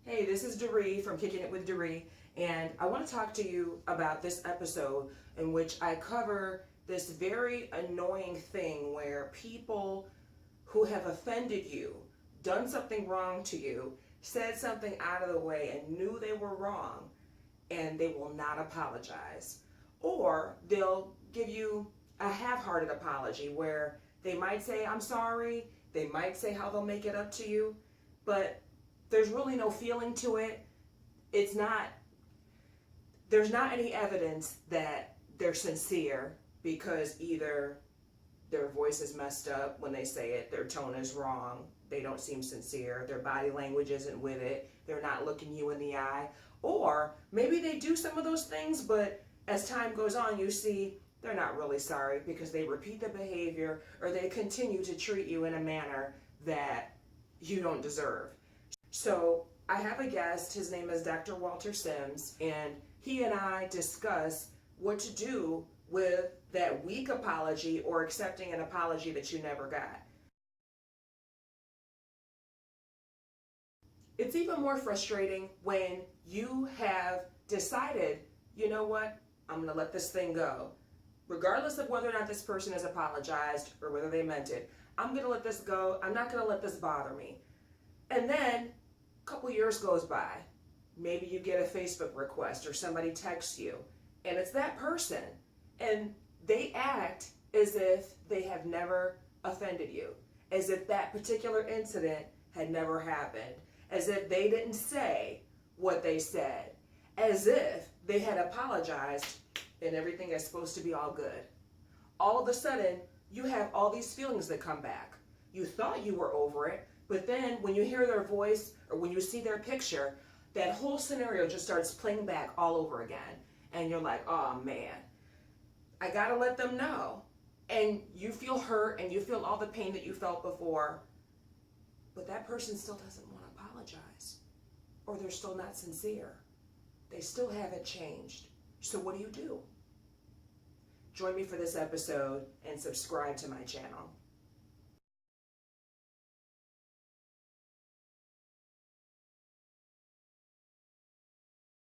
Hey, this is Doree from Kicking It with Doree, and I want to talk to you about this episode in which I cover this very annoying thing where people who have offended you, done something wrong to you, said something out of the way and knew they were wrong, and they will not apologize. Or they'll give you a half-hearted apology where they might say, I'm sorry, they might say how they'll make it up to you, but there's really no feeling to it. There's not any evidence that they're sincere because either their voice is messed up when they say it, their tone is wrong, they don't seem sincere, their body language isn't with it, they're not looking you in the eye, or maybe they do some of those things, but as time goes on, you see they're not really sorry because they repeat the behavior or they continue to treat you in a manner that you don't deserve. So I have a guest, his name is Dr. Walter Sims, and he and I discuss what to do with that weak apology or accepting an apology that you never got. It's even more frustrating when you have decided, you know what, I'm going to let this thing go. Regardless of whether or not this person has apologized or whether they meant it, I'm going to let this go. I'm not going to let this bother me. And then a couple years goes by. Maybe you get a Facebook request or somebody texts you, and it's that person, and they act as if they have never offended you, as if that particular incident had never happened, as if they didn't say what they said, as if they had apologized and everything is supposed to be all good. All of a sudden, you have all these feelings that come back. You thought you were over it, but then when you hear their voice or when you see their picture, that whole scenario just starts playing back all over again. And you're like, oh man, I gotta let them know. And you feel hurt and you feel all the pain that you felt before, but that person still doesn't want to apologize. Or they're still not sincere. They still haven't changed. So what do you do? Join me for this episode and subscribe to my channel.